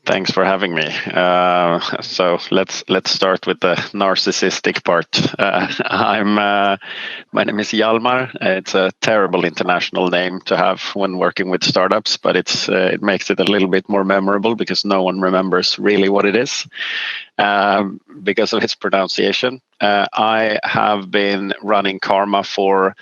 Thanks for having me. So let's start with the narcissistic part. My name is Hjalmar. It's a terrible international name to have when working with startups, but it makes it a little bit more memorable because no one remembers really what it is because of its pronunciation. I have been running Karma for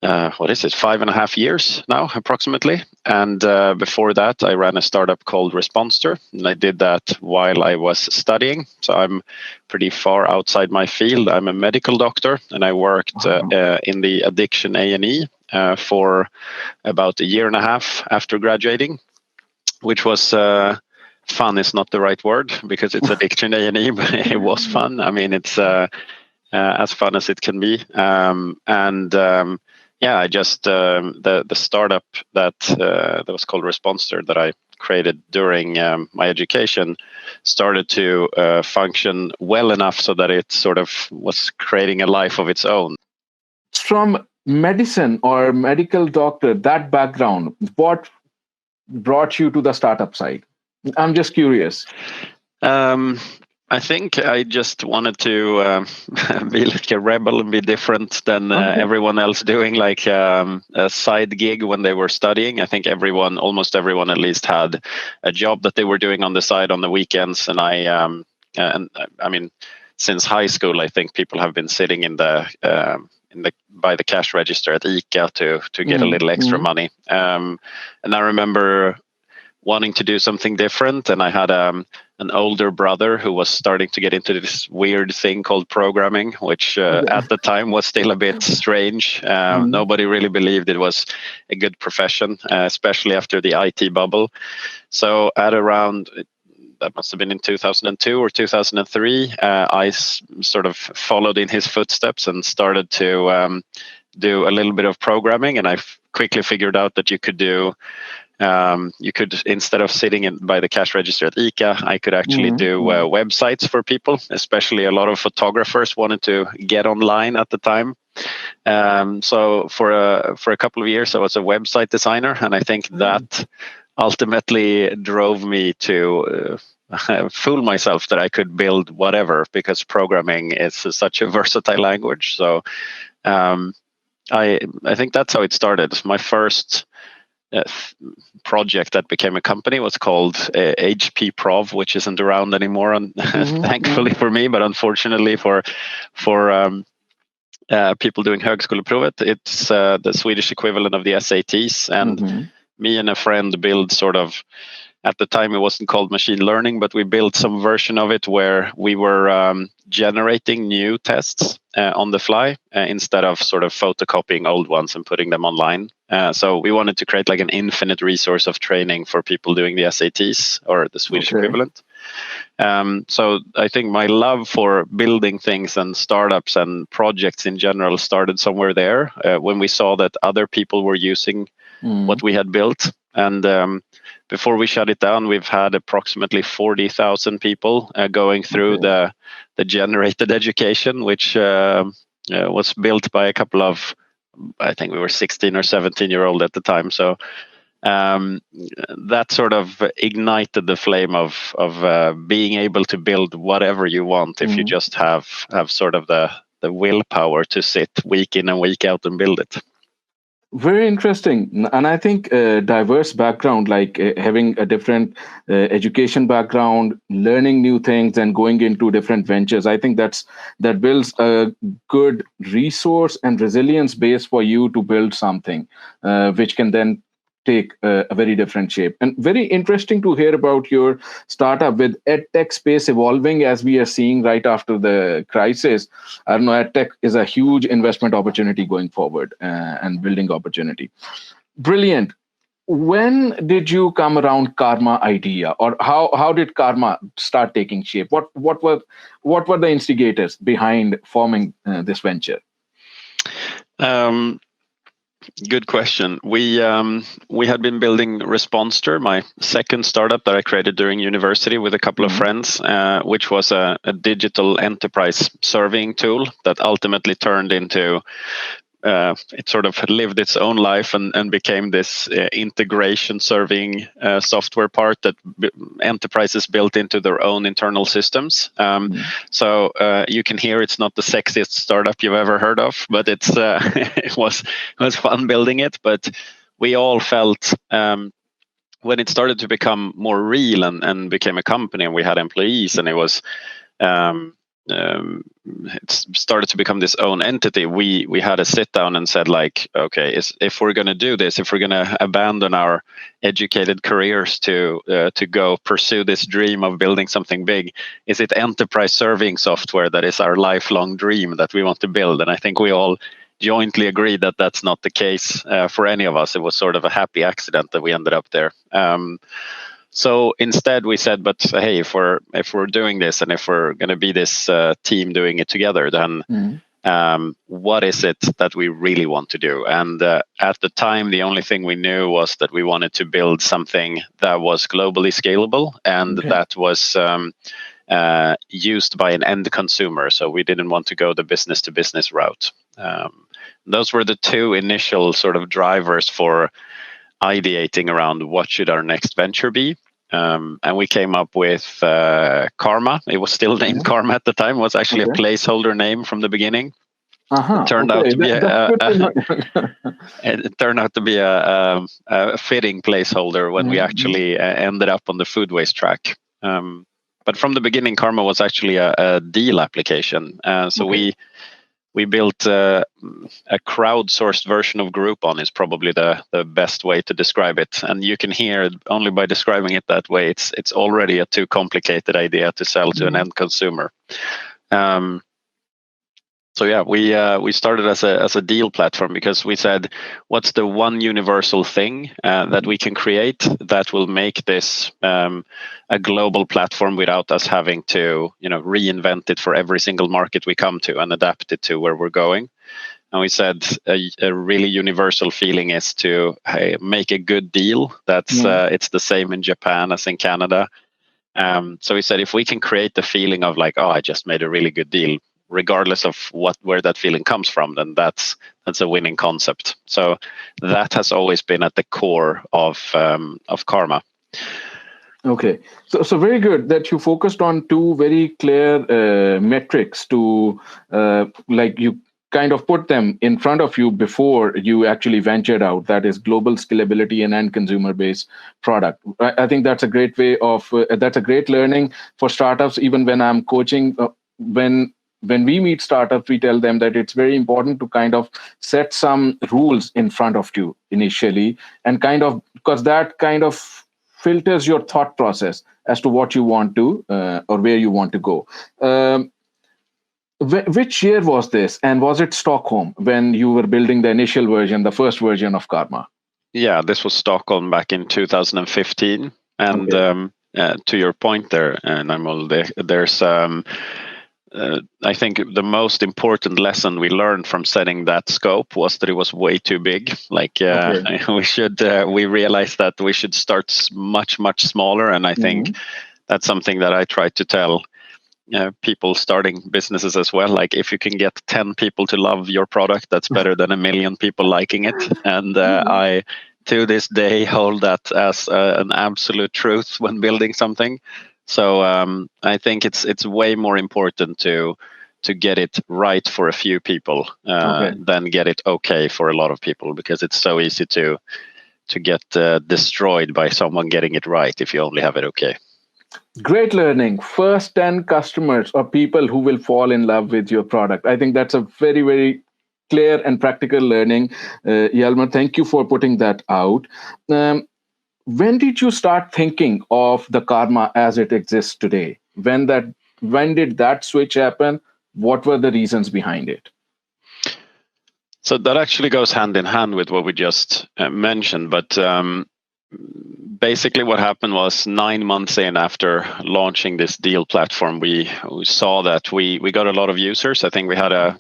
5.5 years now, approximately. And before that, I ran a startup called Responster, and I did that while I was studying. So I'm pretty far outside my field. I'm a medical doctor, and I worked in the addiction A&E for about 1.5 years after graduating, which was fun is not the right word because it's addiction A&E, but it was fun. I mean, it's as fun as it can be. I just the startup that was called Responster that I created during my education started to function well enough so that it sort of was creating a life of its own. From medicine or medical doctor, that background, what brought you to the startup side? I'm just curious. I think I just wanted to be like a rebel and be different than everyone else doing like a side gig when they were studying. I think almost everyone at least had a job that they were doing on the side on the weekends. And I mean, since high school, I think people have been sitting by the cash register at ICA to get a little extra money. And I remember wanting to do something different, and I had an older brother who was starting to get into this weird thing called programming, which at the time was still a bit strange. Nobody really believed it was a good profession, especially after the IT bubble. So at around, that must have been in 2002 or 2003, I sort of followed in his footsteps and started to do a little bit of programming, and I quickly figured out that you could instead of sitting by the cash register at ICA, I could actually do websites for people, especially a lot of photographers wanted to get online at the time. So for a couple of years, I was a website designer, and I think that ultimately drove me to fool myself that I could build whatever, because programming is such a versatile language. So I think that's how it started. My first project that became a company was called HP Prov, which isn't around anymore, thankfully for me, but unfortunately for people doing högskoleprovet, it's the Swedish equivalent of the SATs. And me and a friend built sort of, at the time it wasn't called machine learning, but we built some version of it where we were generating new tests on the fly instead of sort of photocopying old ones and putting them online. So we wanted to create like an infinite resource of training for people doing the SATs or the Swedish equivalent. So I think my love for building things and startups and projects in general started somewhere there when we saw that other people were using what we had built. And before we shut it down, we've had approximately 40,000 people going through the generated education, which was built by a couple of, I think we were 16 or 17-year-old at the time. So that sort of ignited the flame of being able to build whatever you want if you just have sort of the willpower to sit week in and week out and build it. Very interesting. And I think diverse background, like having a different education background, learning new things and going into different ventures, I think that builds a good resource and resilience base for you to build something which can then take a very different shape. And very interesting to hear about your startup with EdTech space evolving as we are seeing right after the crisis. I don't know, EdTech is a huge investment opportunity going forward and building opportunity. Brilliant. When did you come around Karma idea, or how did Karma start taking shape? What were the instigators behind forming this venture? Good question. We had been building Responster, my second startup that I created during university with a couple of friends, which was a digital enterprise surveying tool that ultimately turned into it sort of lived its own life and became this integration serving software part that enterprises built into their own internal systems. So you can hear it's not the sexiest startup you've ever heard of, but it's it was fun building it. But we all felt when it started to become more real and became a company, and we had employees, and it was it started to become this own entity. We had a sit down and said, like, okay, if we're going to do this, if we're going to abandon our educated careers to go pursue this dream of building something big, is it enterprise serving software that is our lifelong dream that we want to build? And I think we all jointly agreed that that's not the case for any of us. It was sort of a happy accident that we ended up there. So instead we said, but hey, if we're doing this, and if we're going to be this team doing it together, then what is it that we really want to do? And at the time, the only thing we knew was that we wanted to build something that was globally scalable and that was used by an end consumer. So we didn't want to go the business to business route. Those were the two initial sort of drivers for ideating around what should our next venture be. And we came up with Karma. It was still named Karma at the time. It was actually a placeholder name from the beginning. It turned out to be it turned out to be a fitting placeholder when we actually ended up on the food waste track. But from the beginning, Karma was actually a deal application. So we built a crowdsourced version of Groupon is probably the best way to describe it. And you can hear only by describing it that way, it's already a too complicated idea to sell to an end consumer. So yeah, we started as a deal platform because we said, what's the one universal thing that we can create that will make this a global platform without us having to, reinvent it for every single market we come to and adapt it to where we're going. And we said a really universal feeling is to make a good deal. That's it's the same in Japan as in Canada. So we said if we can create the feeling of like, oh, I just made a really good deal, regardless of where that feeling comes from, then that's a winning concept. So that has always been at the core of Karma. Okay, so very good that you focused on two very clear metrics to like you kind of put them in front of you before you actually ventured out. That is global scalability and end consumer based product. I think that's a great way of that's a great learning for startups. Even when I'm coaching, when we meet startups, we tell them that it's very important to kind of set some rules in front of you initially, and kind of because that kind of filters your thought process as to what you want to or where you want to go. Which year was this? And was it Stockholm when you were building the initial version, the first version of Karma? Yeah, this was Stockholm back in 2015. And to your point there, Naimul, there's I think the most important lesson we learned from setting that scope was that it was way too big. Like we realized that we should start much smaller, and I think that's something that I try to tell people starting businesses as well. Like if you can get 10 people to love your product, that's better than 1 million people liking it. And I to this day hold that as an absolute truth when building something. So I think it's way more important to get it right for a few people than get it okay for a lot of people, because it's so easy to get destroyed by someone getting it right if you only have it okay. Great learning. First 10 customers or people who will fall in love with your product. I think that's a very, very clear and practical learning. Hjalmar, thank you for putting that out. When did you start thinking of the Karma as it exists today? When did that switch happen? What were the reasons behind it? So that actually goes hand in hand with what we just mentioned. But basically what happened was 9 months in after launching this deal platform, we saw that we got a lot of users. I think we had a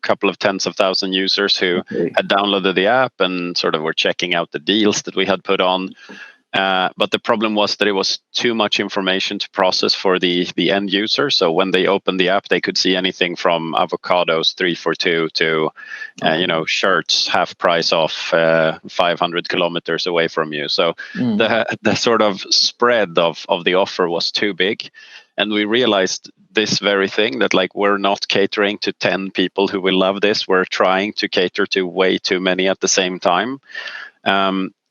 couple of tens of thousand users who had downloaded the app and sort of were checking out the deals that we had put on. But the problem was that it was too much information to process for the end user. So when they opened the app, they could see anything from avocados 3 for 2 to shirts half price off 500 kilometers away from you. So the sort of spread of the offer was too big, and we realized this very thing, that like we're not catering to 10 people who will love this. We're trying to cater to way too many at the same time.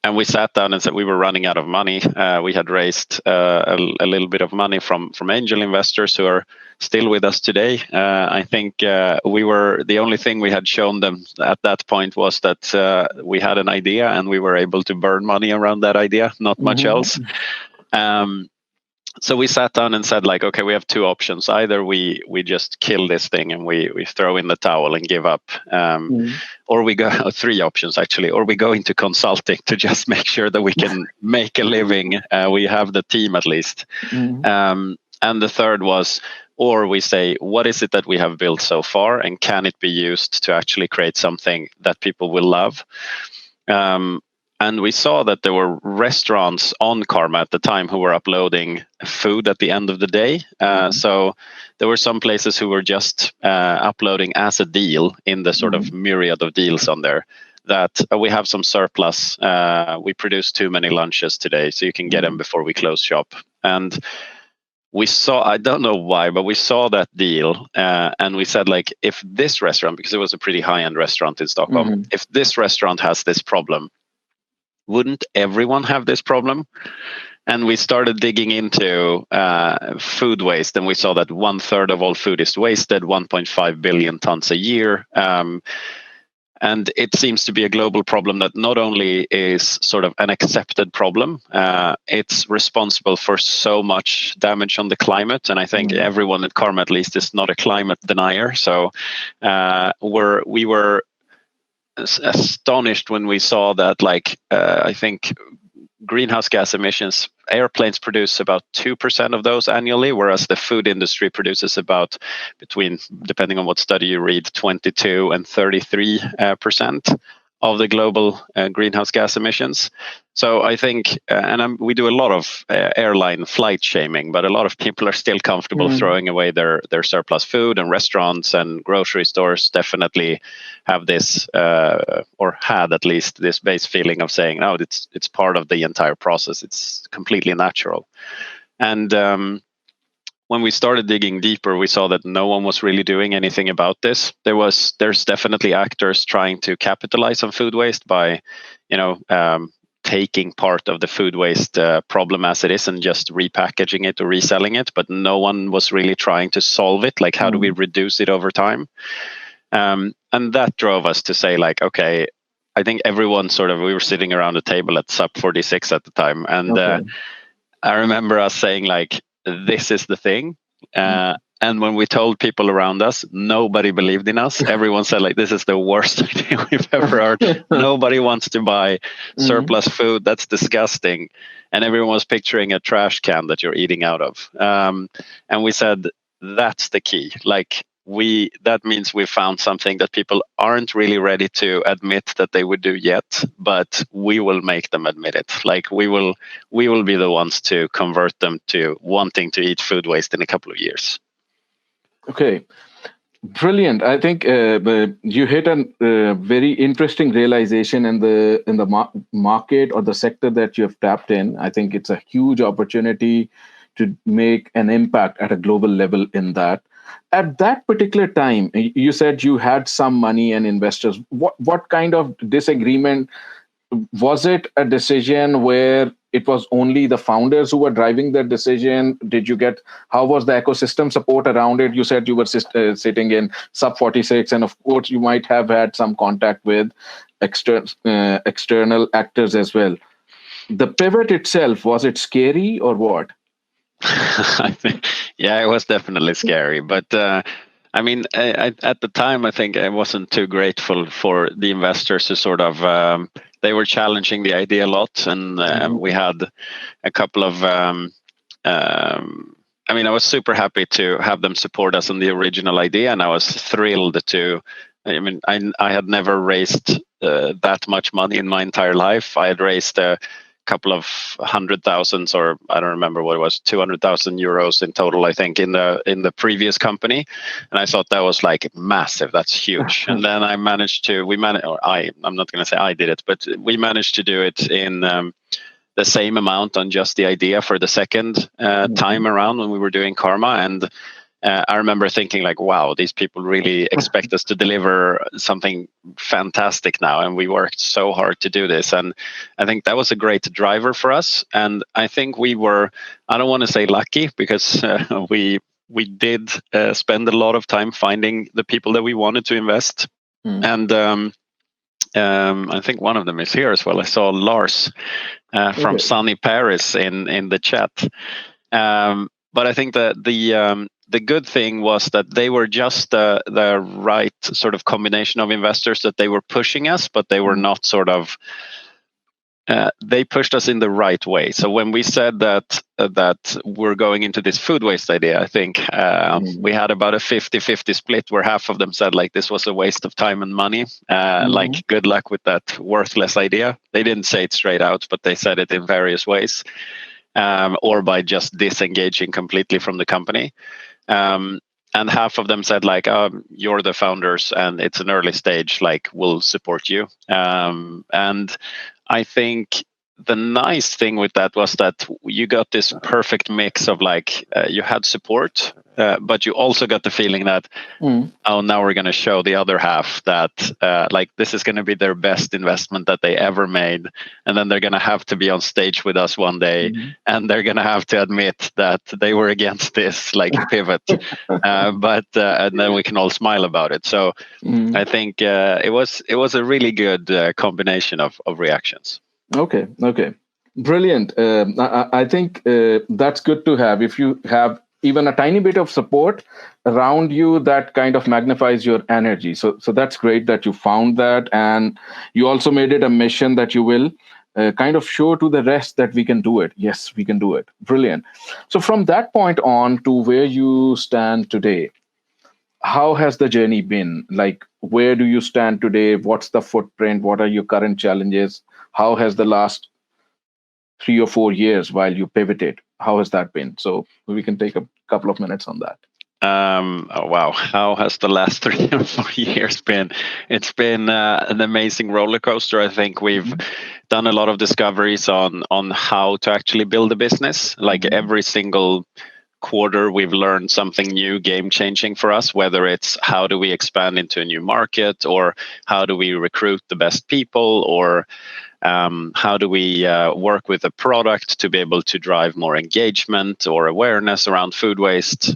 And we sat down and said we were running out of money. We had raised a little bit of money from angel investors who are still with us today. I think we were the only thing we had shown them at that point was that we had an idea and we were able to burn money around that idea, not much else. So we sat down and said, like, okay, we have two options. Either we just kill this thing and we throw in the towel and give up, or we go three options actually, or we go into consulting to just make sure that we can make a living. We have the team at least. And the third was, or we say, what is it that we have built so far, and can it be used to actually create something that people will love? And we saw that there were restaurants on Karma at the time who were uploading food at the end of the day. So there were some places who were just uploading as a deal in the sort of myriad of deals on there, that we have some surplus. We produced too many lunches today, so you can get them before we close shop. And we saw, I don't know why, but we saw that deal and we said, like, if this restaurant, because it was a pretty high-end restaurant in Stockholm, if this restaurant has this problem, wouldn't everyone have this problem? And we started digging into food waste, and we saw that 1/3 of all food is wasted, 1.5 billion tons a year. And it seems to be a global problem that not only is sort of an accepted problem, it's responsible for so much damage on the climate. And I think everyone at Karma, at least, is not a climate denier. So we were astonished when we saw that, like, I think greenhouse gas emissions, airplanes produce about 2% of those annually, whereas the food industry produces about between, depending on what study you read, 22 and 33% of the global greenhouse gas emissions. So I think, we do a lot of airline flight shaming, but a lot of people are still comfortable throwing away their surplus food, and restaurants and grocery stores definitely have this, or had at least this base feeling of saying, no, it's part of the entire process. It's completely natural. And when we started digging deeper, we saw that no one was really doing anything about this. There's definitely actors trying to capitalize on food waste by, taking part of the food waste problem as it is and just repackaging it or reselling it, but no one was really trying to solve it. Like, how do we reduce it over time? And that drove us to say, like, okay, I think everyone we were sitting around a table at SUP 46 at the time, and I remember us saying, like, this is the thing. And when we told people around us, nobody believed in us. Everyone said, like, this is the worst idea we've ever heard. Nobody wants to buy surplus food. That's disgusting. And everyone was picturing a trash can that you're eating out of. And we said, that's the key. Like, that means we found something that people aren't really ready to admit that they would do yet, but we will make them admit it. Like, we will be the ones to convert them to wanting to eat food waste in a couple of years. Okay, brilliant. I think you hit a very interesting realization in the market or the sector that you have tapped in. I think it's a huge opportunity to make an impact at a global level in that. At that particular time, you said you had some money and investors. What kind of disagreement? Was it a decision where it was only the founders who were driving the decision? How was the ecosystem support around it? You said you were sitting in SUP 46, and of course you might have had some contact with external actors as well. The pivot itself, was it scary or what? I think, yeah, it was definitely scary, but I mean, at the time, I think I wasn't too grateful for the investors who sort of they were challenging the idea a lot, and we had a couple of. I mean, I was super happy to have them support us on the original idea, and I was thrilled to. I mean, I had never raised that much money in my entire life. I had raised a couple of 100,000, or I don't remember what it was, 200,000 euros in total, I think, in the previous company. And I thought that was like massive. That's huge. And then I'm not going to say I did it, but we managed to do it in the same amount on just the idea for the second time around when we were doing Karma. And I remember thinking like, wow, these people really expect us to deliver something fantastic now. And we worked so hard to do this. And I think that was a great driver for us. And I think we were, I don't want to say lucky, because we did spend a lot of time finding the people that we wanted to invest. And I think one of them is here as well. I saw Lars from sunny Paris in the chat. But I think that the good thing was that they were just the right sort of combination of investors, that they were pushing us, but they were not sort of. They pushed us in the right way. So when we said that we're going into this food waste idea, I think we had about a 50-50 split, where half of them said like this was a waste of time and money. Like good luck with that worthless idea. They didn't say it straight out, but they said it in various ways, or by just disengaging completely from the company. And half of them said like, you're the founders and it's an early stage, like we'll support you. And I think the nice thing with that was that you got this perfect mix of like, you had support, but you also got the feeling that, oh, now we're going to show the other half that like this is going to be their best investment that they ever made. And then they're going to have to be on stage with us one day, and they're going to have to admit that they were against this like pivot. But and then we can all smile about it. So I think it was a really good combination of reactions. Okay. Brilliant. I think that's good to have. If you have even a tiny bit of support around you, that kind of magnifies your energy. So that's great that you found that. And you also made it a mission that you will kind of show to the rest that we can do it. Yes, we can do it. Brilliant. So from that point on to where you stand today, how has the journey been? Like, where do you stand today? What's the footprint? What are your current challenges? How has the last 3 or 4 years while you pivoted, how has that been? So we can take a couple of minutes on that. Oh, wow. How has the last 3 or 4 years been? It's been an amazing roller coaster. I think we've done a lot of discoveries on how to actually build a business. Like every single quarter, we've learned something new, game-changing for us, whether it's how do we expand into a new market, or how do we recruit the best people, or how do we work with a product to be able to drive more engagement or awareness around food waste.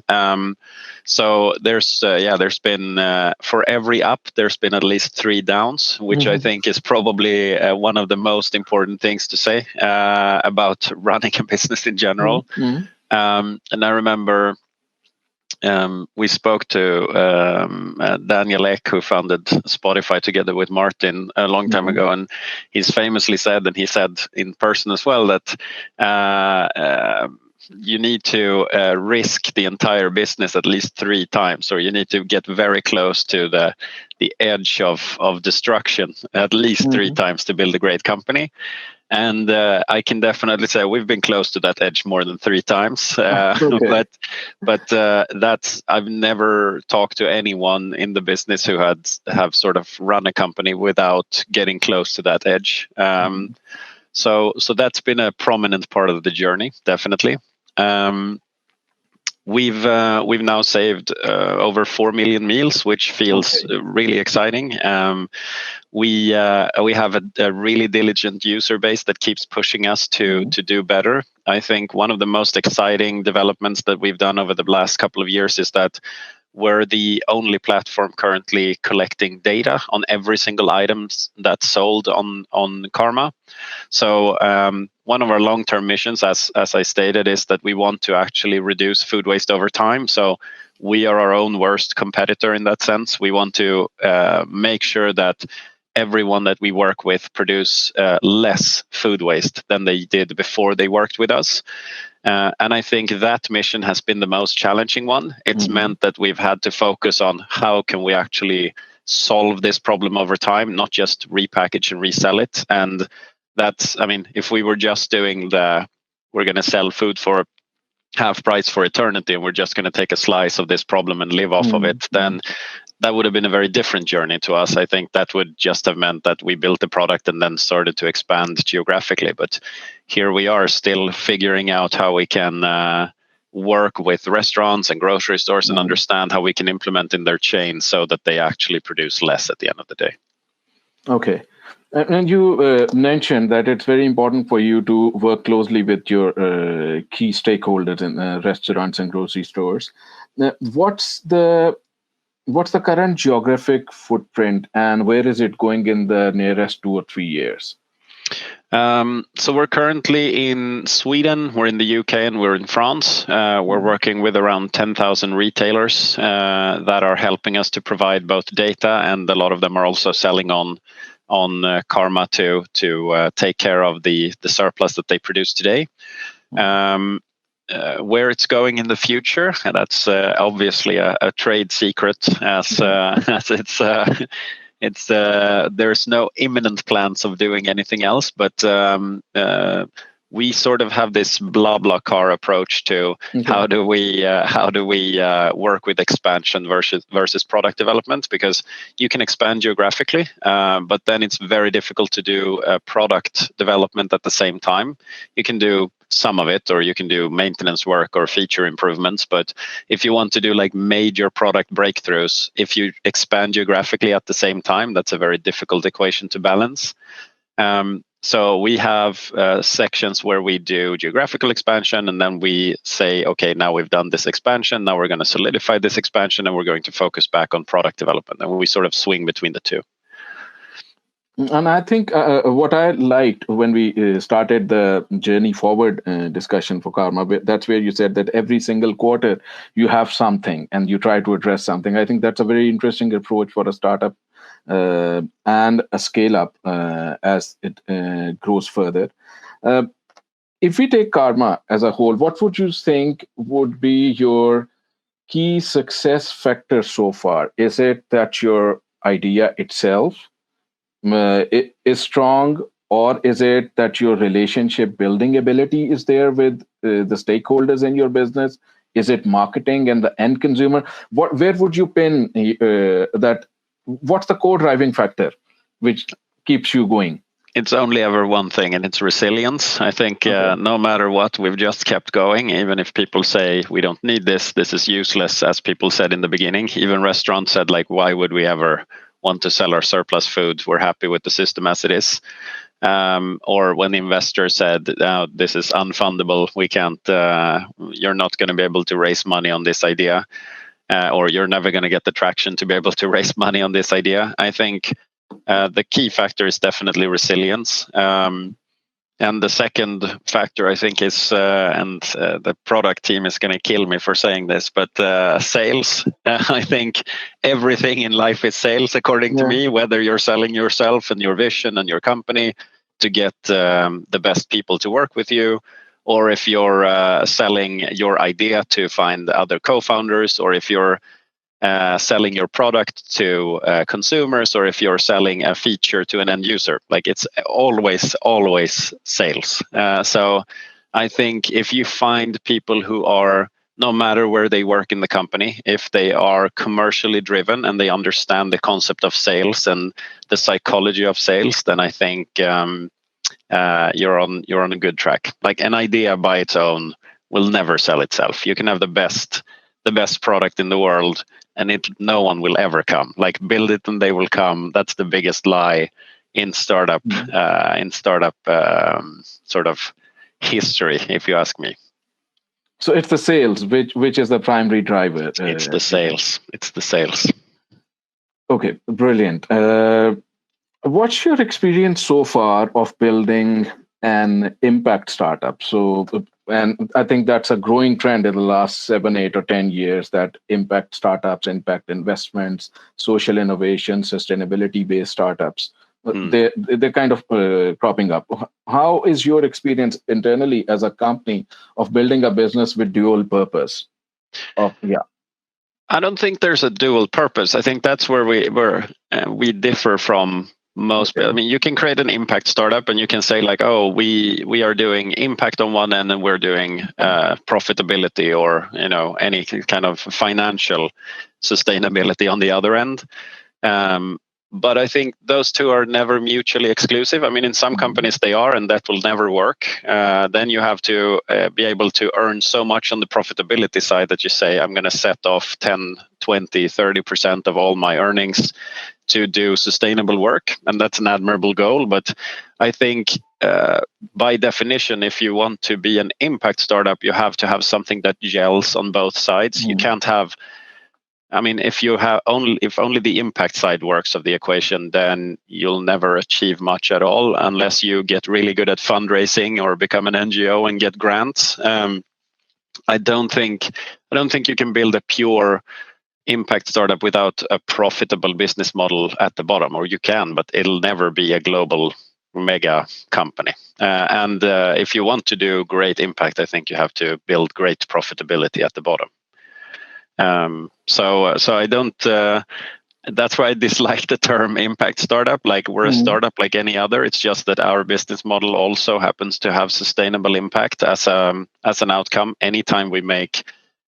So there's been for every up, there's been at least 3 downs, which I think is probably one of the most important things to say about running a business in general. And I remember we spoke to Daniel Ek, who founded Spotify together with Martin a long time ago, and he's famously said, and he said in person as well, that you need to risk the entire business at least 3 times, or you need to get very close to the edge of destruction at least 3 times to build a great company. And I can definitely say we've been close to that edge more than 3 times. But that's, I've never talked to anyone in the business who have sort of run a company without getting close to that edge. So that's been a prominent part of the journey, definitely. We've now saved over 4 million meals, which feels really exciting. We have a really diligent user base that keeps pushing us to do better. I think one of the most exciting developments that we've done over the last couple of years is that we're the only platform currently collecting data on every single item that's sold on Karma. So one of our long-term missions, as I stated, is that we want to actually reduce food waste over time. So we are our own worst competitor in that sense. We want to make sure that everyone that we work with produce less food waste than they did before they worked with us. And I think that mission has been the most challenging one. It's meant that we've had to focus on how can we actually solve this problem over time, not just repackage and resell it. And that's, I mean, if we were just doing we're going to sell food for half price for eternity and we're just going to take a slice of this problem and live off of it, then that would have been a very different journey to us. I think that would just have meant that we built a product and then started to expand geographically. But here we are still figuring out how we can work with restaurants and grocery stores and understand how we can implement in their chain so that they actually produce less at the end of the day. Okay. And you mentioned that it's very important for you to work closely with your key stakeholders in restaurants and grocery stores. What's the current geographic footprint, and where is it going in the nearest 2 or 3 years? So we're currently in Sweden, we're in the UK, and we're in France. We're working with around 10,000 retailers that are helping us to provide both data, and a lot of them are also selling on Karma to take care of the surplus that they produce today. Where it's going in the future, that's obviously a trade secret, as it's there's no imminent plans of doing anything else, but we sort of have this BlaBlaCar approach to how do we work with expansion versus product development, because you can expand geographically, but then it's very difficult to do product development at the same time. You can do some of it, or you can do maintenance work or feature improvements, but if you want to do like major product breakthroughs, if you expand geographically at the same time, that's a very difficult equation to balance. So we have sections where we do geographical expansion, and then we say, okay, now we've done this expansion, now we're going to solidify this expansion, and we're going to focus back on product development, and we sort of swing between the two. And I think what I liked when we started the Journey Forward discussion for Karma, that's where you said that every single quarter you have something and you try to address something. I think that's a very interesting approach for a startup and a scale up as it grows further. If we take Karma as a whole, what would you think would be your key success factor so far? Is it that your idea itself it is strong, or is it that your relationship building ability is there with the stakeholders in your business? Is it marketing and the end consumer? Where would you pin that? What's the core driving factor which keeps you going? It's only ever one thing, and it's resilience. I think no matter what, we've just kept going. Even if people say we don't need this is useless, as people said in the beginning. Even restaurants said, like, why would we ever want to sell our surplus food? We're happy with the system as it is. Or when the investor said, this is unfundable, we can't, you're not going to be able to raise money on this idea, or you're never going to get the traction to be able to raise money on this idea. I think the key factor is definitely resilience. And the second factor, I think, is, and the product team is going to kill me for saying this, but sales. I think everything in life is sales, according to me, whether you're selling yourself and your vision and your company to get the best people to work with you, or if you're selling your idea to find other co-founders, or if you're selling your product to consumers, or if you're selling a feature to an end user. Like, it's always sales. So I think if you find people who are, no matter where they work in the company, if they are commercially driven and they understand the concept of sales and the psychology of sales, then I think you're on a good track. Like, an idea by its own will never sell itself. You can have the best product in the world, and no one will ever come. Like, build it and they will come. That's the biggest lie in startup sort of history, if you ask me. So it's the sales which is the primary driver. It's the sales. Okay, brilliant. What's your experience so far of building an impact startup? So, and I think that's a growing trend in the last 7, 8, or 10 years, that impact startups, impact investments, social innovation, sustainability-based startups, they're kind of cropping up. How is your experience internally as a company of building a business with dual purpose? I don't think there's a dual purpose. I think that's where we differ from I mean, you can create an impact startup and you can say like, oh, we are doing impact on one end and we're doing profitability or any kind of financial sustainability on the other end. But I think those two are never mutually exclusive. I mean, in some companies they are, and that will never work. Then you have to be able to earn so much on the profitability side that you say, I'm going to set off 10, 20, 30% of all my earnings to do sustainable work. And that's an admirable goal. But I think by definition, if you want to be an impact startup, you have to have something that gels on both sides. You can't have, I mean, if only the impact side works of the equation, then you'll never achieve much at all unless you get really good at fundraising or become an NGO and get grants. I don't think you can build a pure impact startup without a profitable business model at the bottom, or you can, but it'll never be a global mega company. And if you want to do great impact, I think you have to build great profitability at the bottom. So I don't. That's why I dislike the term impact startup. Like we're a startup like any other. It's just that our business model also happens to have sustainable impact as an outcome. Anytime we make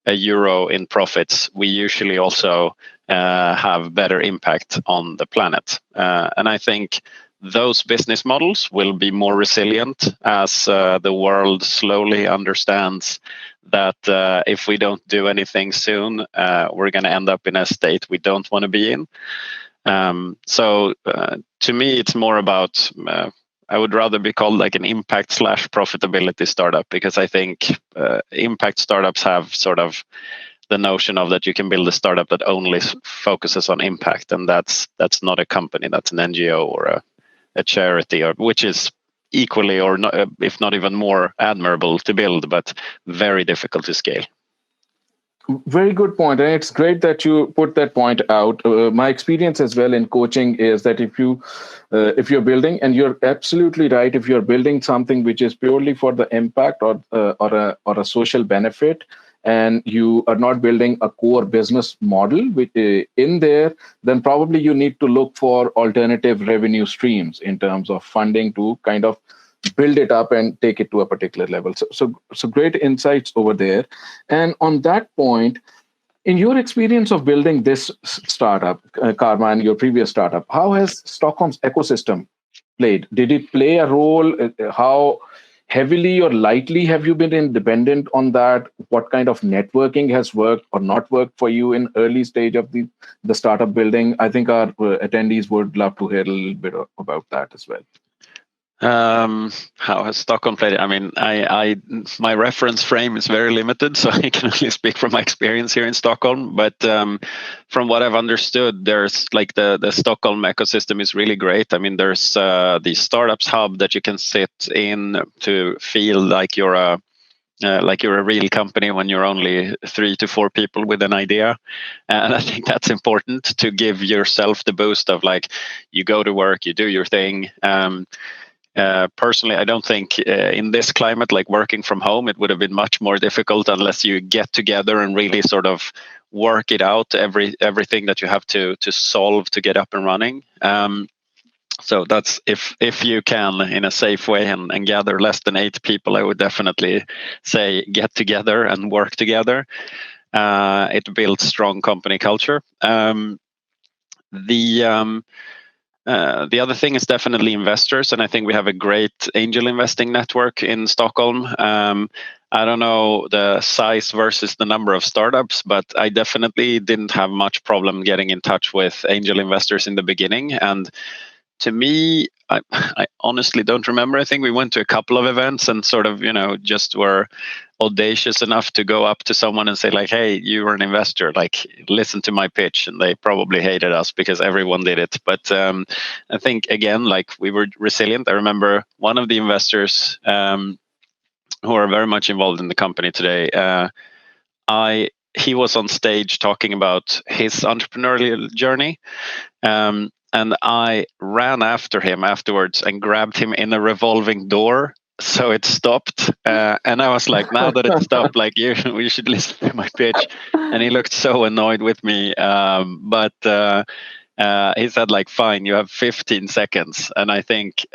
€1 in profits, we usually also have better impact on the planet. And I think those business models will be more resilient as the world slowly understands that if we don't do anything soon, we're going to end up in a state we don't want to be in. So to me, it's more about, I would rather be called like an impact/profitability startup, because I think impact startups have sort of the notion of that you can build a startup that only focuses on impact. And that's not a company, that's an NGO or a charity, or which is equally or not, if not even more admirable to build, but very difficult to scale. Very good point, and it's great that you put that point out. My experience as well in coaching is that if you're building, and you're absolutely right, if you're building something which is purely for the impact or a social benefit, and you are not building a core business model in there, then probably you need to look for alternative revenue streams in terms of funding to kind of build it up and take it to a particular level. So great insights over there. And on that point, in your experience of building this startup, Karma, and your previous startup, how has Stockholm's ecosystem played? Did it play a role? How heavily or lightly have you been dependent on that? What kind of networking has worked or not worked for you in early stage of the startup building? I think our attendees would love to hear a little bit about that as well. How has Stockholm played it? I mean, my reference frame is very limited, so I can only speak from my experience here in Stockholm. But from what I've understood, there's like the Stockholm ecosystem is really great. I mean, there's the startups hub that you can sit in to feel like you're a real company when you're only 3 to 4 people with an idea. And I think that's important to give yourself the boost of like, you go to work, you do your thing. Personally, I don't think in this climate, like working from home, it would have been much more difficult unless you get together and really sort of work it out, everything that you have to solve to get up and running. So that's if you can in a safe way and gather less than 8 people, I would definitely say get together and work together. It builds strong company culture. The other thing is definitely investors, and I think we have a great angel investing network in Stockholm. I don't know the size versus the number of startups, but I definitely didn't have much problem getting in touch with angel investors in the beginning. And to me, I honestly don't remember. I think we went to a couple of events and sort of, just were audacious enough to go up to someone and say like, hey, you're an investor, like listen to my pitch. And they probably hated us because everyone did it. But I think, again, like we were resilient. I remember one of the investors who are very much involved in the company today, he was on stage talking about his entrepreneurial journey. And I ran after him afterwards and grabbed him in a revolving door. So it stopped. And I was like, now that it stopped, like we should listen to my pitch. And he looked so annoyed with me. But he said like, fine, you have 15 seconds. And I think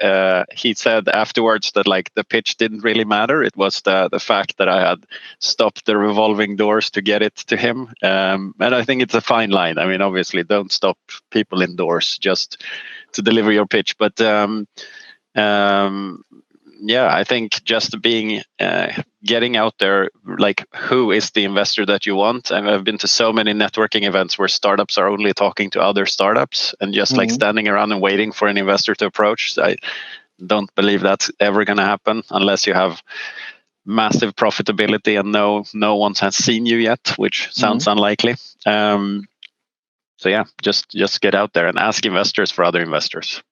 he said afterwards that like the pitch didn't really matter. It was the fact that I had stopped the revolving doors to get it to him. And I think it's a fine line. I mean, obviously don't stop people indoors just to deliver your pitch. But yeah, I think just being getting out there, like who is the investor that you want? And I've been to so many networking events where startups are only talking to other startups and just like standing around and waiting for an investor to approach. I don't believe that's ever going to happen unless you have massive profitability and no one has seen you yet, which sounds unlikely. So yeah, just get out there and ask investors for other investors.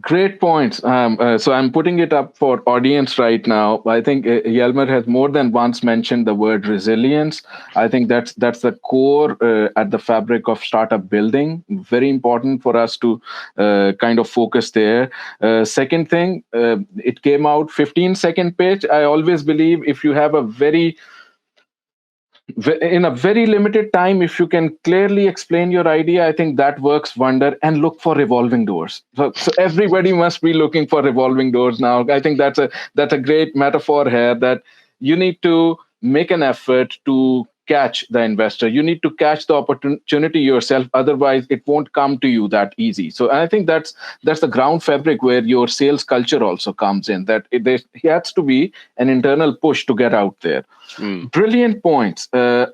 Great points. So I'm putting it up for audience right now. I think Hjalmar has more than once mentioned the word resilience. I think that's the core at the fabric of startup building. Very important for us to kind of focus there. Second thing, it came out 15-second pitch. I always believe if you have in a very limited time, if you can clearly explain your idea, I think that works wonder. And look for revolving doors. So everybody must be looking for revolving doors now. I think that's a great metaphor here, that you need to make an effort to catch the investor. You need to catch the opportunity yourself, otherwise it won't come to you that easy. So I think that's the ground fabric where your sales culture also comes in, that there has to be an internal push to get out there. Brilliant points.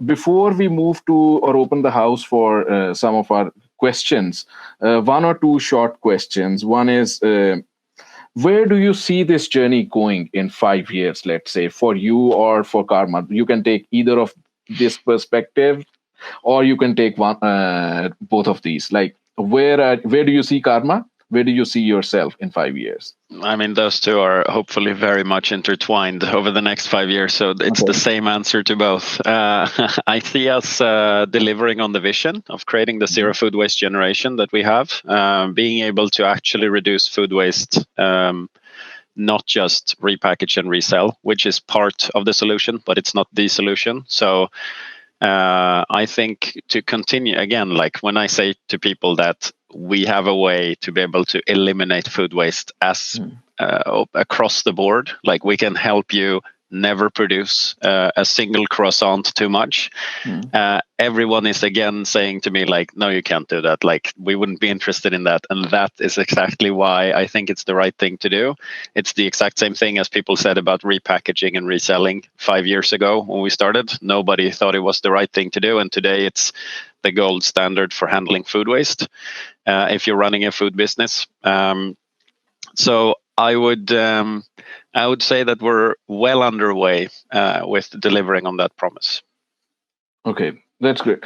Before we move to or open the house for some of our questions, one or two short questions. One is, where do you see this journey going in 5 years, let's say, for you or for Karma? You can take either of this perspective, or you can take one, both of these. Like, where do you see Karma? Where do you see yourself in 5 years? I mean, those two are hopefully very much intertwined over the next 5 years. So it's the same answer to both. I see us delivering on the vision of creating the zero food waste generation that we have, being able to actually reduce food waste, not just repackage and resell, which is part of the solution, but it's not the solution. So I think to continue, again, like when I say to people that we have a way to be able to eliminate food waste as across the board, like we can help you never produce a single croissant too much. Everyone is again saying to me like, no, you can't do that. Like, we wouldn't be interested in that. And that is exactly why I think it's the right thing to do. It's the exact same thing as people said about repackaging and reselling 5 years ago when we started. Nobody thought it was the right thing to do. And today it's the gold standard for handling food waste if you're running a food business. So I would say that we're well underway with delivering on that promise. Okay, that's great.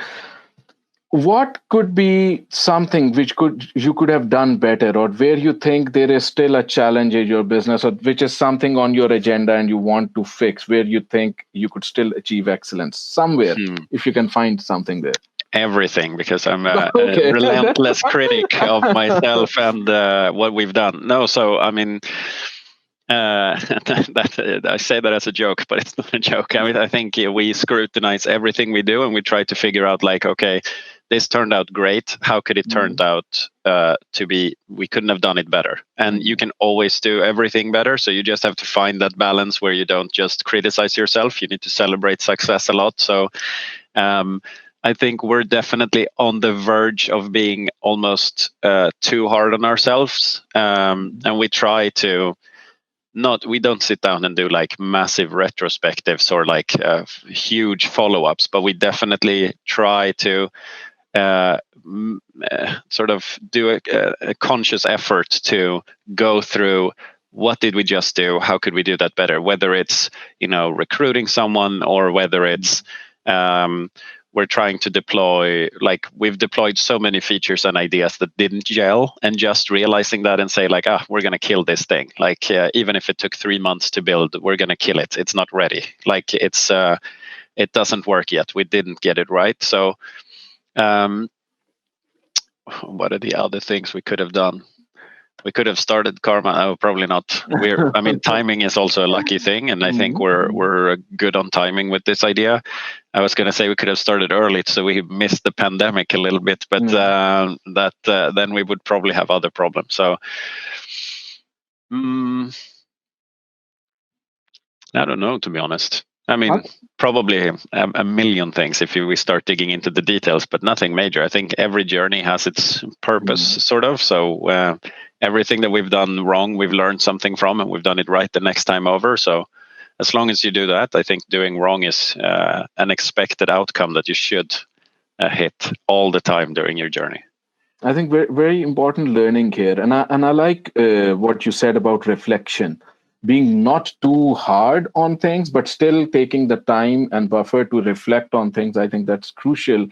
What could be something which you could have done better, or where you think there is still a challenge in your business, or which is something on your agenda and you want to fix, where you think you could still achieve excellence somewhere, if you can find something there? Everything, because I'm a relentless critic of myself and what we've done. No, so I mean, I say that as a joke, but it's not a joke. I mean, I think we scrutinize everything we do, and we try to figure out like, okay, this turned out great. How could it turn out to be? We couldn't have done it better. And you can always do everything better. So you just have to find that balance where you don't just criticize yourself. You need to celebrate success a lot. So I think we're definitely on the verge of being almost too hard on ourselves. And we try to we don't sit down and do like massive retrospectives or like huge follow-ups, but we definitely try to sort of do a conscious effort to go through what did we just do, how could we do that better, whether it's recruiting someone or whether it's we're trying to deploy, like we've deployed so many features and ideas that didn't gel, and just realizing that and say like, we're going to kill this thing. Like even if it took 3 months to build, we're going to kill it. It's not ready. Like it doesn't work yet. We didn't get it right. So what are the other things we could have done? we could have started Karma. Oh, probably not. I mean, timing is also a lucky thing, and I think we're good on timing with this idea. I was going to say we could have started early, so we missed the pandemic a little bit, but then we would probably have other problems. So I don't know, to be honest. I mean, probably a million things if we start digging into the details, but nothing major. I think every journey has its purpose, sort of. So everything that we've done wrong, we've learned something from, and we've done it right the next time over. So as long as you do that, I think doing wrong is an expected outcome that you should hit all the time during your journey. I think very, very important learning here. And I like what you said about reflection. Being not too hard on things, but still taking the time and buffer to reflect on things. I think that's crucial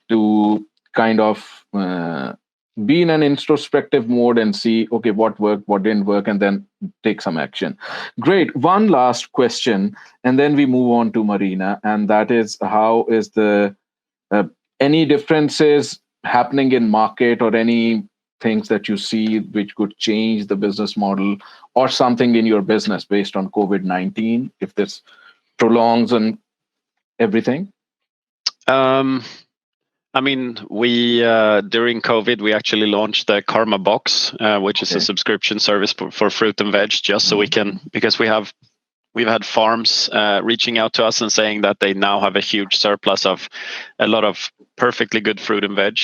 to kind of be in an introspective mode and see, okay, what worked, what didn't work, and then take some action. Great. One last question, and then we move on to Marina. And that is, how is the any differences happening in market, or any things that you see which could change the business model or something in your business based on COVID-19, if this prolongs and everything? I mean, we during COVID, we actually launched the Karma Box, which is a subscription service for fruit and veg, just so we can, because we've had farms reaching out to us and saying that they now have a huge surplus of a lot of perfectly good fruit and veg.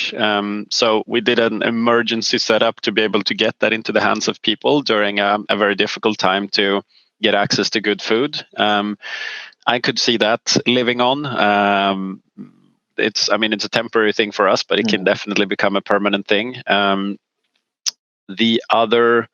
So we did an emergency setup to be able to get that into the hands of people during a very difficult time to get access to good food. I could see that living on. It's a temporary thing for us, but it can definitely become a permanent thing. The other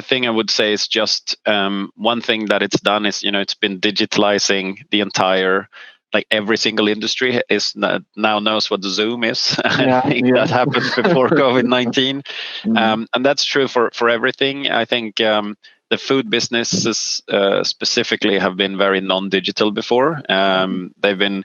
thing I would say is just one thing that it's done is, it's been digitalizing the entire, like every single industry is now knows what Zoom is. I think that happened before COVID-19. And that's true for everything. I think the food businesses specifically have been very non-digital before. They've been,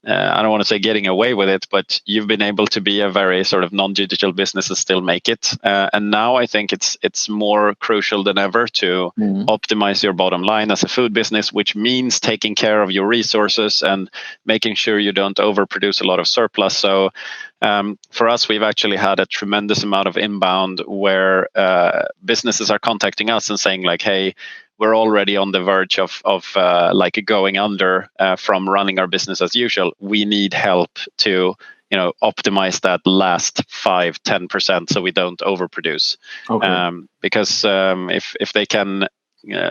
I don't want to say getting away with it, but you've been able to be a very sort of non-digital business and still make it. And now I think it's more crucial than ever to optimize your bottom line as a food business, which means taking care of your resources and making sure you don't overproduce a lot of surplus. So for us, we've actually had a tremendous amount of inbound where businesses are contacting us and saying like, hey, we're already on the verge of like going under from running our business as usual. We need help to, optimize that last 5-10% so we don't overproduce. Because if they can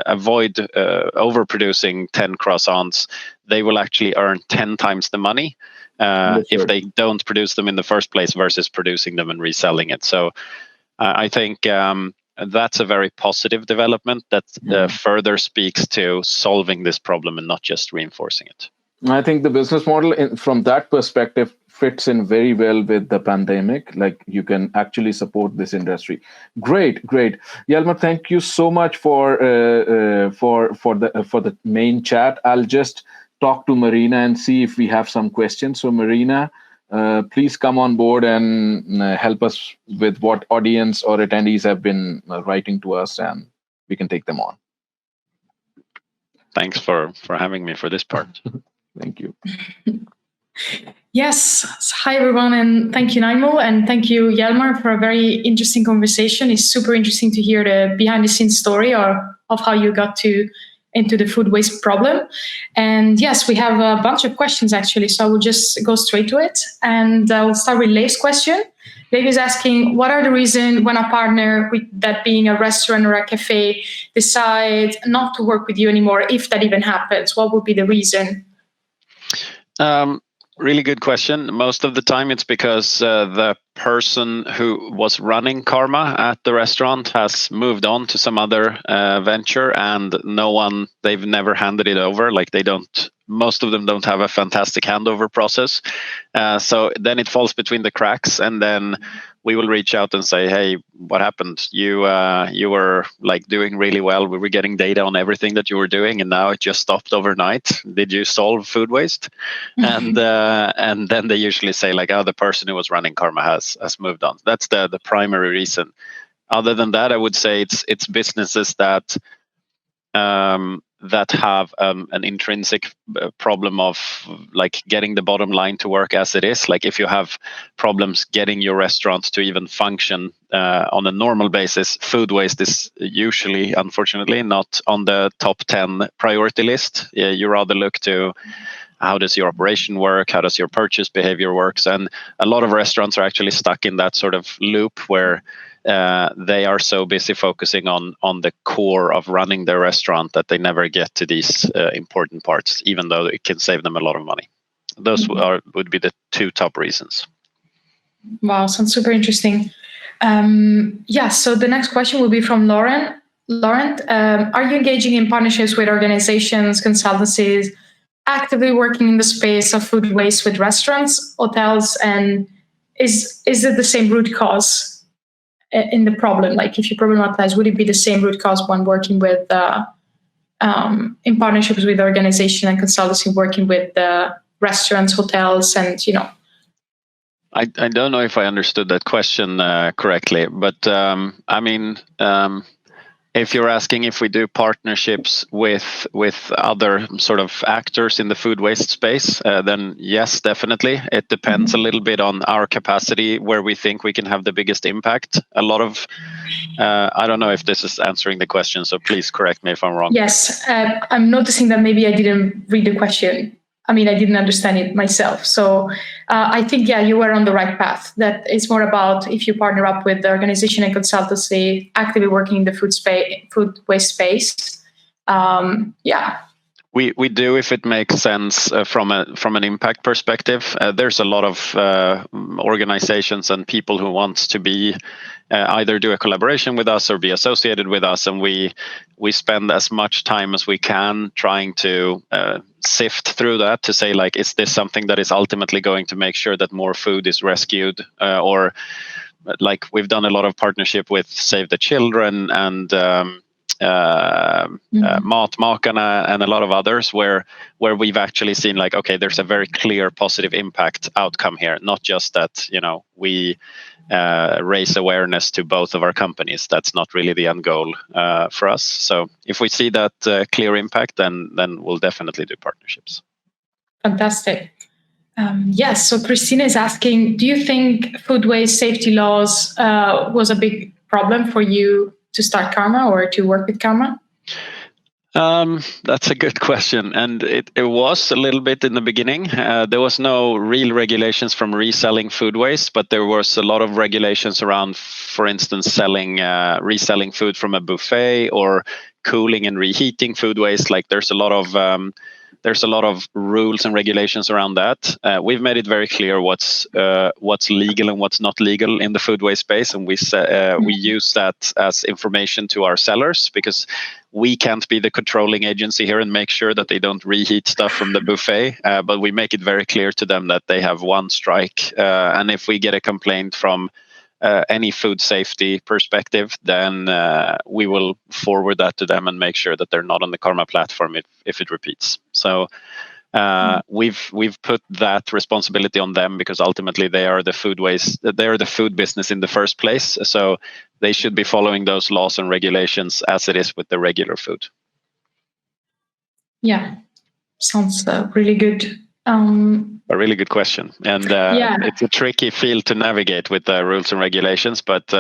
avoid overproducing 10 croissants, they will actually earn 10 times the money if they don't produce them in the first place versus producing them and reselling it. So I think that's a very positive development that further speaks to solving this problem and not just reinforcing it. I think the business model from that perspective fits in very well with the pandemic. Like, you can actually support this industry. Great. Hjalmar, thank you so much for the main chat. I'll just talk to Marina and see if we have some questions. So Marina, please come on board and help us with what audience or attendees have been writing to us, and we can take them on. Thanks for having me for this part. Thank you. Yes. Hi, everyone, and thank you, Naimo, and thank you, Hjalmar, for a very interesting conversation. It's super interesting to hear the behind-the-scenes story of how you got into the food waste problem. And yes, we have a bunch of questions, actually, so I will just go straight to it. And I will start with Leif's question. Leif is asking, what are the reasons when a partner, with that being a restaurant or a cafe, decides not to work with you anymore, if that even happens? What would be the reason? Really good question. Most of the time it's because the person who was running Karma at the restaurant has moved on to some other venture, and they've never handed it over. Like, most of them don't have a fantastic handover process. So then it falls between the cracks, and then we will reach out and say, hey, what happened? You were like doing really well. We were getting data on everything that you were doing, and now it just stopped overnight. Did you solve food waste? And then they usually say like, oh, the person who was running Karma has moved on. That's the primary reason. Other than that, I would say it's businesses that that have an intrinsic problem of like getting the bottom line to work as it is. Like if you have problems getting your restaurant to even function on a normal basis, food waste is usually, unfortunately, not on the top 10 priority list. You rather look to how does your operation work? How does your purchase behavior works? And a lot of restaurants are actually stuck in that sort of loop where they are so busy focusing on the core of running their restaurant that they never get to these important parts, even though it can save them a lot of money. Those would be the two top reasons. Wow, sounds super interesting. So the next question will be from Laurent. Are you engaging in partnerships with organizations, consultancies, actively working in the space of food waste with restaurants, hotels, and is it the same root cause in the problem? Like if you problematize, would it be the same root cause when working with in partnerships with organization and consultancy, working with restaurants, hotels, and I don't know if I understood that question correctly, but if you're asking if we do partnerships with other sort of actors in the food waste space, then yes, definitely. It depends a little bit on our capacity, where we think we can have the biggest impact. A lot of, I don't know if this is answering the question, so please correct me if I'm wrong. Yes, I'm noticing that maybe I didn't read the question. I didn't understand it myself. So I think, you were on the right path. That it's more about if you partner up with the organization and consultancy actively working in the food waste space. We do if it makes sense from an impact perspective. There's a lot of organizations and people who want to be either do a collaboration with us or be associated with us, and we spend as much time as we can trying to sift through that to say, like, is this something that is ultimately going to make sure that more food is rescued, or like we've done a lot of partnership with Save the Children and Matmakarna and a lot of others where we've actually seen, like, okay, there's a very clear positive impact outcome here, not just that we raise awareness to both of our companies. That's not really the end goal for us. So if we see that clear impact, then we'll definitely do partnerships. Fantastic. Yes, so Christina is asking, do you think food waste safety laws was a big problem for you to start Karma or to work with Karma? That's a good question. And it was a little bit in the beginning. There was no real regulations from reselling food waste, but there was a lot of regulations around, for instance, reselling food from a buffet or cooling and reheating food waste. Like there's a lot of rules and regulations around that. We've made it very clear what's legal and what's not legal in the food waste space, and we use that as information to our sellers, because we can't be the controlling agency here and make sure that they don't reheat stuff from the buffet. But we make it very clear to them that they have one strike, and if we get a complaint from any food safety perspective, then we will forward that to them and make sure that they're not on the Karma platform if it repeats. So we've put that responsibility on them, because ultimately they are the food business in the first place. So they should be following those laws and regulations as it is with the regular food. Yeah, sounds really good. A really good question, and it's a tricky field to navigate with the rules and regulations. But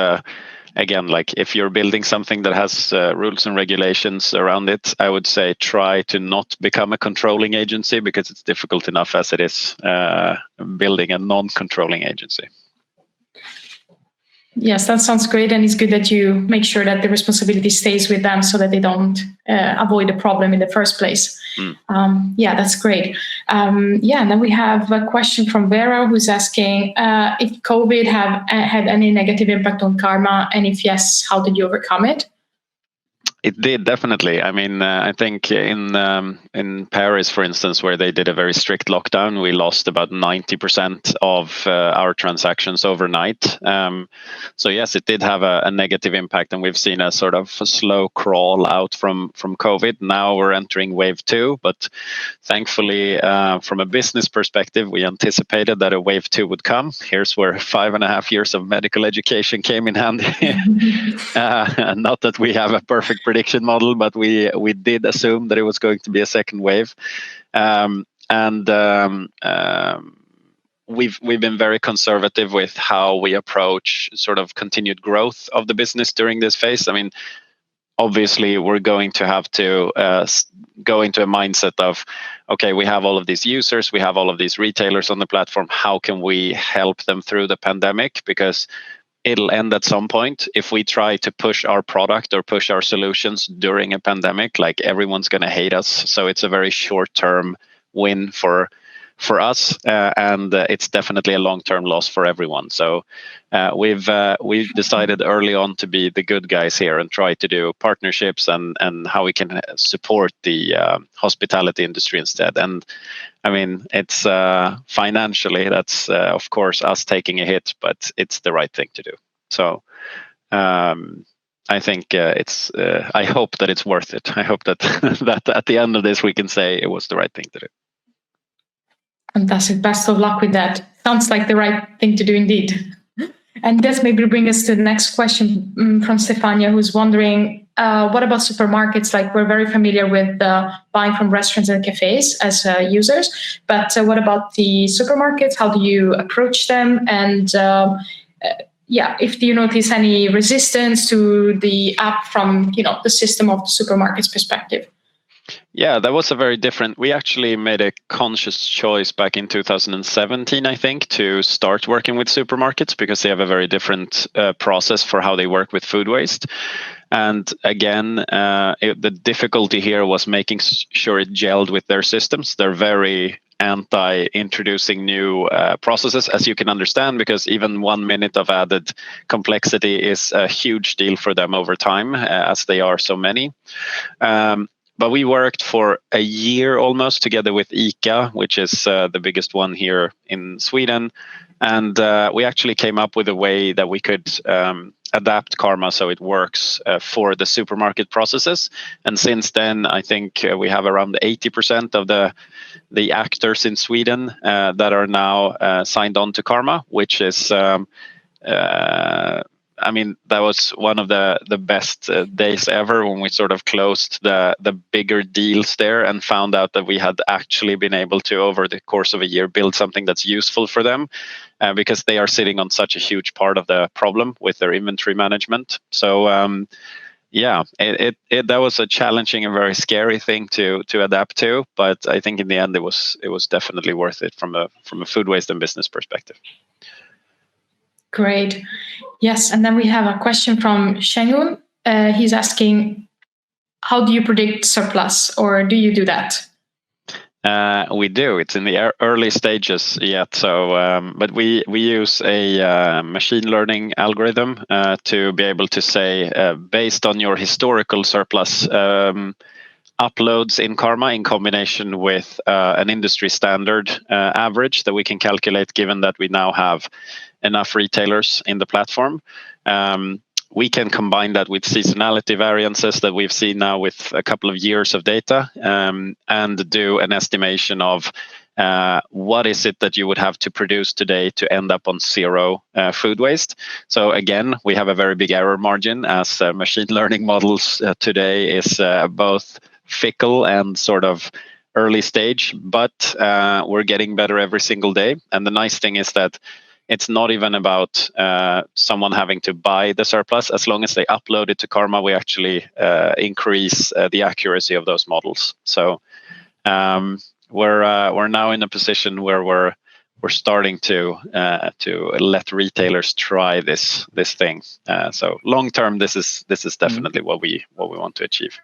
again, like if you're building something that has rules and regulations around it, I would say try to not become a controlling agency, because it's difficult enough as it is building a non-controlling agency. Yes, that sounds great, and it's good that you make sure that the responsibility stays with them so that they don't avoid the problem in the first place. That's great. And then we have a question from Vera, who's asking if COVID had any negative impact on Karma, and if yes, how did you overcome it? It did, definitely. I mean, I think in Paris, for instance, where they did a very strict lockdown, we lost about 90% of our transactions overnight. So yes, it did have a negative impact, and we've seen a sort of a slow crawl out from COVID. Now we're entering wave 2, but thankfully, from a business perspective, we anticipated that a wave 2 would come. Here's where 5.5 years of medical education came in handy. Not that we have a perfect prediction model, but we did assume that it was going to be a second wave. We've been very conservative with how we approach sort of continued growth of the business during this phase. I mean, obviously, we're going to have to go into a mindset of, okay, we have all of these users, we have all of these retailers on the platform. How can we help them through the pandemic? Because it'll end at some point. If we try to push our product or push our solutions during a pandemic, like, everyone's going to hate us. So it's a very short-term win for us, and it's definitely a long-term loss for everyone. So we've decided early on to be the good guys here and try to do partnerships and how we can support the hospitality industry instead. And I mean, it's financially, that's of course us taking a hit, but it's the right thing to do. So I think it's. I hope that it's worth it. I hope that that at the end of this we can say it was the right thing to do. Fantastic. Best of luck with that. Sounds like the right thing to do indeed. And this maybe bring us to the next question from Stefania, who's wondering, what about supermarkets? Like, we're very familiar with buying from restaurants and cafes as users, but what about the supermarkets? How do you approach them? And if you notice any resistance to the app from the system of the supermarket's perspective? Yeah, that was a very different. We actually made a conscious choice back in 2017, I think, to start working with supermarkets because they have a very different process for how they work with food waste. And again, the difficulty here was making sure it gelled with their systems. They're very anti-introducing new processes, as you can understand, because even 1 minute of added complexity is a huge deal for them over time, as they are so many. But we worked for a year almost together with ICA, which is the biggest one here in Sweden. And we actually came up with a way that we could adapt Karma so it works for the supermarket processes. And since then, I think we have around 80% of the actors in Sweden that are now signed on to Karma, which is... I mean, that was one of the best days ever when we sort of closed the bigger deals there and found out that we had actually been able to, over the course of a year, build something that's useful for them because they are sitting on such a huge part of the problem with their inventory management. So, that was a challenging and very scary thing to adapt to. But I think in the end, it was definitely worth it from a food waste and business perspective. Great. Yes, and then we have a question from Shengun. He's asking, how do you predict surplus, or do you do that? We do. It's in the early stages yet. So, but we use a machine learning algorithm to be able to say, based on your historical surplus uploads in Karma in combination with an industry standard average that we can calculate, given that we now have enough retailers in the platform. We can combine that with seasonality variances that we've seen now with a couple of years of data and do an estimation of what is it that you would have to produce today to end up on zero food waste. So again, we have a very big error margin as machine learning models today is both fickle and sort of early stage, but we're getting better every single day. And the nice thing is that it's not even about someone having to buy the surplus. As long as they upload it to Karma, we actually increase the accuracy of those models. So we're now in a position where we're starting to let retailers try this thing. So long term, this is definitely what we want to achieve.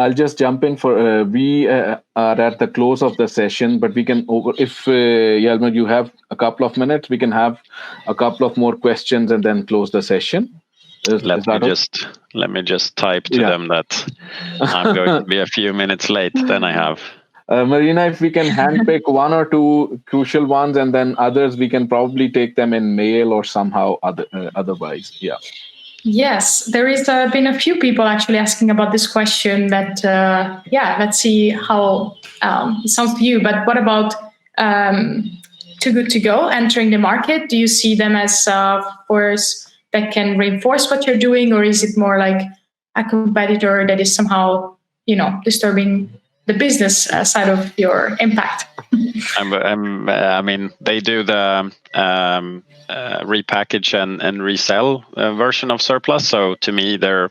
I'll just jump in for we are at the close of the session, but we can if Hjalmar, you have a couple of minutes, we can have a couple of more questions and then close the session. Let me just type to them that I'm going to be a few minutes late. Then I have. Marina, if we can handpick one or two crucial ones, and then others we can probably take them in mail or somehow otherwise. Yeah. Yes, there is been a few people actually asking about this question that, let's see how it sounds to you. But what about TooGoodToGo entering the market? Do you see them as, that can reinforce what you're doing, or is it more like a competitor that is somehow, disturbing the business side of your impact? I mean, they do the repackage and resell version of surplus. So to me, they're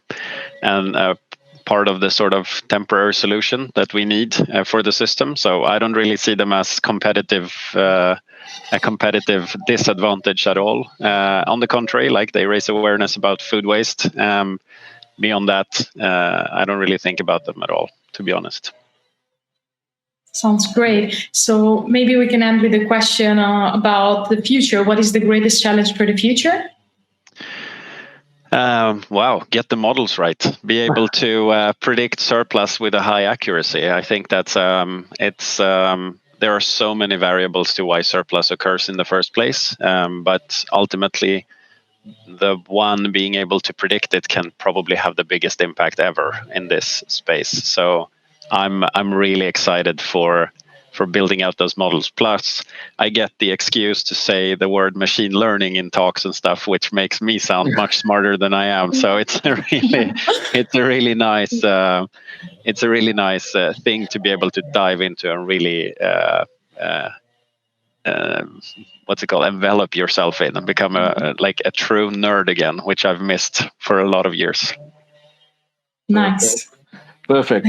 part of the sort of temporary solution that we need for the system. So I don't really see them as a competitive disadvantage at all. On the contrary, like, they raise awareness about food waste. Beyond that, I don't really think about them at all, to be honest. Sounds great. So maybe we can end with a question about the future. What is the greatest challenge for the future? Wow, get the models right. Be able to predict surplus with a high accuracy. I think that's there are so many variables to why surplus occurs in the first place, but ultimately, the one being able to predict it can probably have the biggest impact ever in this space. So I'm really excited for building out those models. Plus, I get the excuse to say the word machine learning in talks and stuff, which makes me sound much smarter than I am. So it's a really nice thing to be able to dive into and really envelop yourself in and become a true nerd again, which I've missed for a lot of years. Nice. Perfect.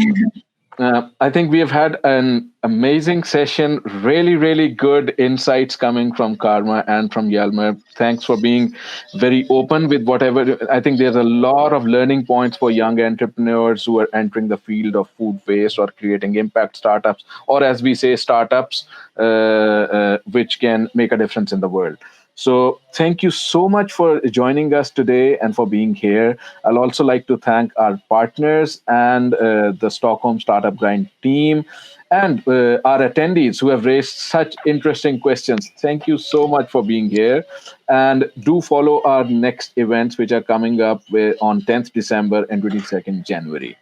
I think we have had an amazing session. Really, really good insights coming from Karma and from Hjalmar. Thanks for being very open with whatever. I think there's a lot of learning points for young entrepreneurs who are entering the field of food waste or creating impact startups, or as we say, startups, which can make a difference in the world. So thank you so much for joining us today and for being here. I'll also like to thank our partners and the Stockholm Startup Grind team and our attendees who have raised such interesting questions. Thank you so much for being here. And do follow our next events, which are coming up on 10th December and 22nd January.